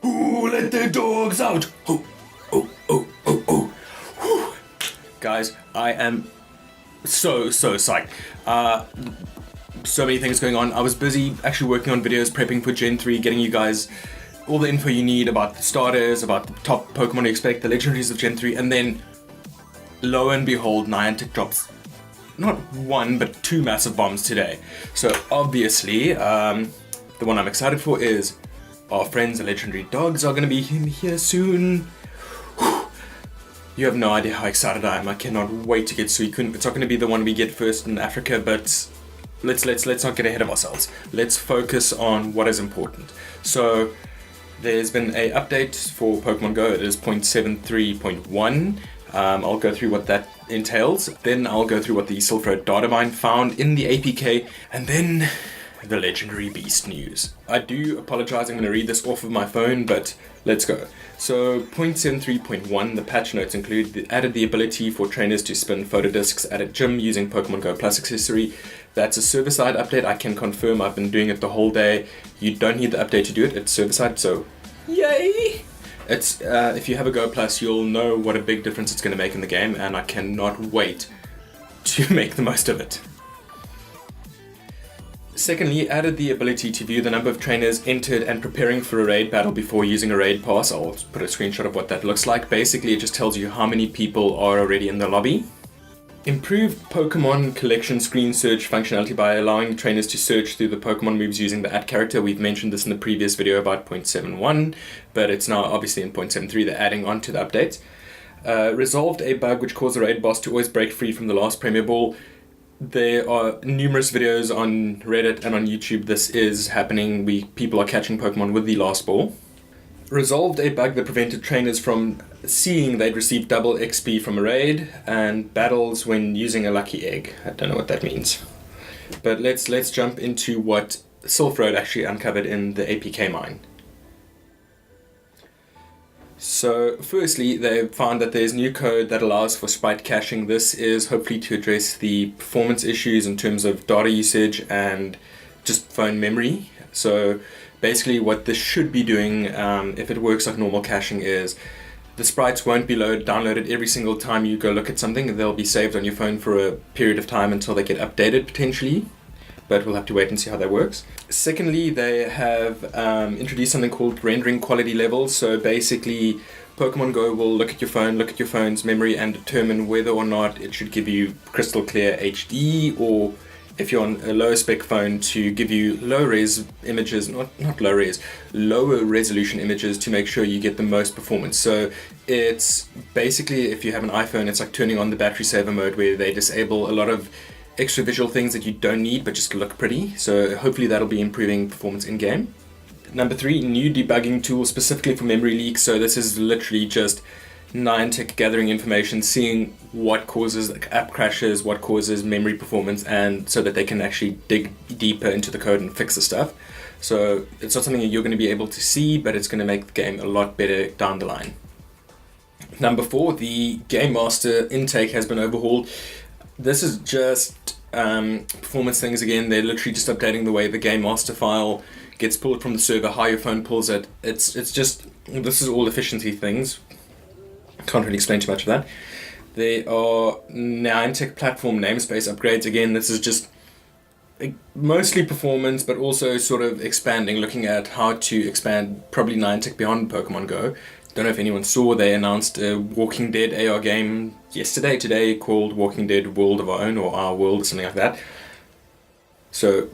Who let the dogs out? Oh, oh, oh, oh, oh. Whew. Guys, I am so psyched. So many things going on. I was busy actually working on videos, prepping for Gen 3, getting you guys all the info you need about the starters, about the top Pokemon to expect, the legendaries of Gen 3, and then lo and behold, Niantic drops not one, but two massive bombs today. So obviously, the one I'm excited for is our friends, the legendary dogs, are going to be here soon. Whew. You have no idea how excited I am. I cannot wait to get Suicune. It's not going to be the one we get first in Africa, but let's not get ahead of ourselves. Let's focus on what is important. So there's been a update for Pokemon Go. It is 0.73.1. I'll go through what that entails. Then I'll go through what the Silph Road data mine found in the APK, and then the legendary beast news. I do apologize, I'm going to read this off of my phone, but let's go. So 0.73.1, the patch notes include added the ability for trainers to spin photo discs at a gym using Pokemon Go Plus accessory. That's a server-side update. I can confirm I've been doing it the whole day. You don't need the update to do it. It's server-side, so yay! It's if you have a Go Plus, you'll know what a big difference it's going to make in the game, and I cannot wait to make the most of it. Secondly, added the ability to view the number of trainers entered and preparing for a raid battle before using a raid pass. I'll put a screenshot of what that looks like. Basically, it just tells you how many people are already in the lobby. Improved Pokemon collection screen search functionality by allowing trainers to search through the Pokemon moves using the @character. We've mentioned this in the previous video about 0.71, but it's now obviously in 0.73. They're adding on to the updates. Resolved a bug which caused the raid boss to always break free from the last Premier Ball. There are numerous videos on Reddit and on YouTube. This is happening. People are catching Pokemon with the last ball. Resolved a bug that prevented trainers from seeing they'd received double XP from a raid and battles when using a lucky egg. I don't know what that means. But let's jump into what Silph Road actually uncovered in the APK mine. So firstly, they found that there's new code that allows for sprite caching. This is hopefully to address the performance issues in terms of data usage and just phone memory. So basically what this should be doing, if it works like normal caching, is the sprites won't be downloaded every single time you go look at something. They'll be saved on your phone for a period of time until they get updated potentially. But we'll have to wait and see how that works. Secondly, they have introduced something called rendering quality levels. So basically, Pokemon Go will look at your phone, look at your phone's memory, and determine whether or not it should give you crystal clear HD, or if you're on a lower spec phone, to give you low res images, not low res, lower resolution images to make sure you get the most performance. So it's basically, if you have an iPhone, it's like turning on the battery saver mode where they disable a lot of extra visual things that you don't need but just look pretty. So hopefully that'll be improving performance in game. Number 3, new debugging tool specifically for memory leaks. So this is literally just Niantic gathering information, seeing what causes app crashes, what causes memory performance, and so that they can actually dig deeper into the code and fix the stuff. So it's not something that you're going to be able to see, but it's going to make the game a lot better down the line. Number 4, the Game Master intake has been overhauled. This is just performance things again. They're literally just updating the way the Game Master file gets pulled from the server, how your phone pulls it. It's just, this is all efficiency things. Can't really explain too much of that. There are Niantic platform namespace upgrades. Again, this is just mostly performance, but also sort of expanding, looking at how to expand probably Niantic beyond Pokemon Go. Don't know if anyone saw, they announced a Walking Dead AR game today, called Walking Dead World of Our Own, or Our World, or something like that. So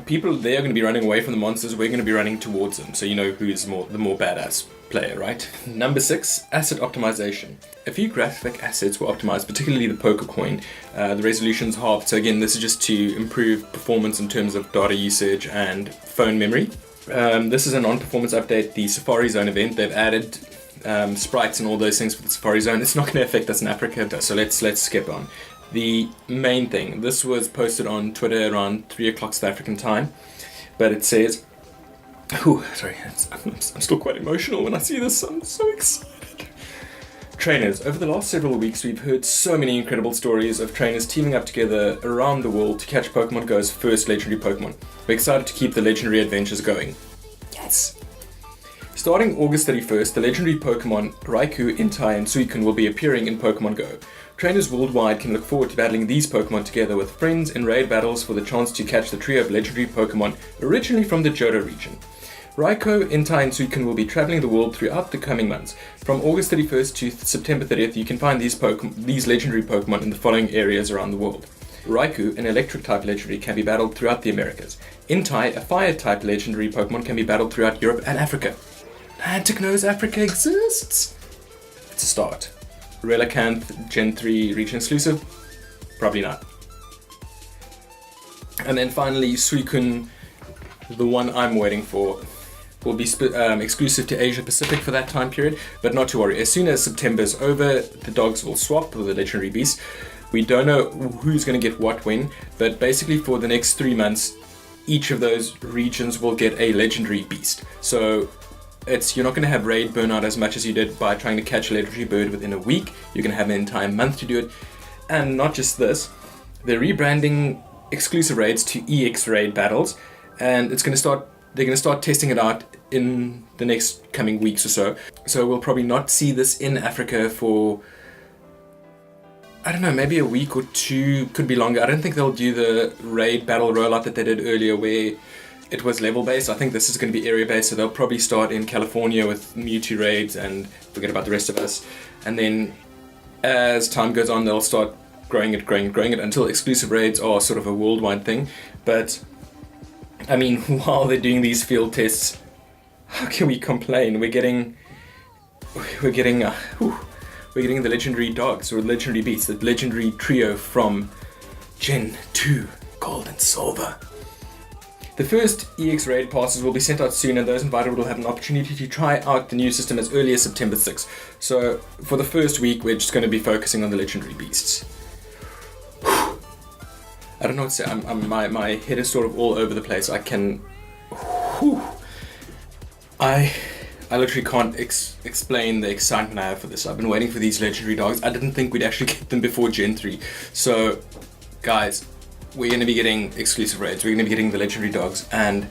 people there are going to be running away from the monsters, we're going to be running towards them, so you know who's the more badass player, right? Number 6, asset optimization. A few graphic assets were optimized, particularly the Poker Coin. The resolution's halved, so again, this is just to improve performance in terms of data usage and phone memory. This is a non-performance update, the Safari Zone event. They've added sprites and all those things for the Safari Zone. It's not going to affect us in Africa, so let's skip on. The main thing, this was posted on Twitter around 3 o'clock South African time, but it says, I'm still quite emotional when I see this, I'm so excited. Trainers. Over the last several weeks, we've heard so many incredible stories of trainers teaming up together around the world to catch Pokemon Go's first legendary Pokemon. We're excited to keep the legendary adventures going. Yes! Starting August 31st, the legendary Pokemon Raikou, Entei, and Suicune will be appearing in Pokemon Go. Trainers worldwide can look forward to battling these Pokemon together with friends in raid battles for the chance to catch the trio of legendary Pokemon originally from the Johto region. Raikou, Entei, and Suicune will be travelling the world throughout the coming months. From August 31st to September 30th, you can find these legendary Pokemon in the following areas around the world. Raikou, an electric-type legendary, can be battled throughout the Americas. Entei, a fire-type legendary Pokemon, can be battled throughout Europe and Africa. Niantic knows Africa exists! It's a start. Relicanth, Gen 3 region exclusive? Probably not. And then finally, Suicune, the one I'm waiting for, will be exclusive to Asia Pacific for that time period, but not to worry. As soon as September's over, the dogs will swap with the legendary beast. We don't know who's going to get what when, but basically for the next 3 months, each of those regions will get a legendary beast. So you're not going to have raid burnout as much as you did by trying to catch a legendary bird within a week. You're going to have an entire month to do it. And not just this, they're rebranding exclusive raids to EX raid battles, and they're going to start testing it out in the next coming weeks or so. So we'll probably not see this in Africa for, I don't know, maybe a week or two, could be longer. I don't think they'll do the raid battle rollout that they did earlier where it was level based. I think this is going to be area based, so they'll probably start in California with Mewtwo raids and forget about the rest of us. And then as time goes on, they'll start growing it until exclusive raids are sort of a worldwide thing. But I mean, while they're doing these field tests, how can we complain? We're getting the legendary dogs, or legendary beasts, the legendary trio from Gen 2, Gold and Silver. The first EX raid passes will be sent out soon, and those invited will have an opportunity to try out the new system as early as September 6th. So for the first week, we're just going to be focusing on the legendary beasts. I don't know what to say. My head is sort of all over the place. I literally can't explain the excitement I have for this. I've been waiting for these legendary dogs. I didn't think we'd actually get them before Gen 3. So, guys, we're going to be getting exclusive raids. We're going to be getting the legendary dogs, and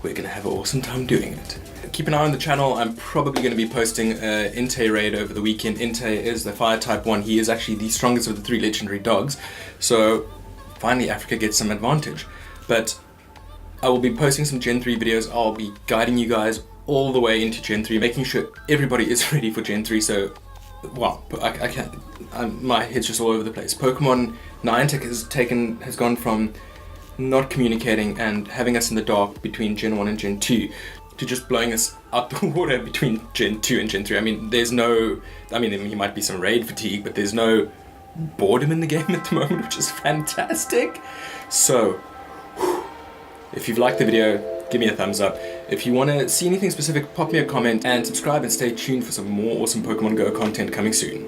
we're going to have an awesome time doing it. Keep an eye on the channel. I'm probably going to be posting an Entei raid over the weekend. Entei is the fire type one. He is actually the strongest of the 3 legendary dogs. So finally Africa gets some advantage. But I will be posting some Gen 3 videos. I'll be guiding you guys all the way into Gen 3, making sure everybody is ready for Gen 3. So, wow, I can't, my head's just all over the place. Pokemon Niantic has gone from not communicating and having us in the dark between Gen 1 and Gen 2 to just blowing us out the water between Gen 2 and Gen 3. I mean, there might be some raid fatigue, but there's no boredom in the game at the moment, which is fantastic. So, if you've liked the video, give me a thumbs up. If you want to see anything specific, pop me a comment and subscribe and stay tuned for some more awesome Pokemon Go content coming soon.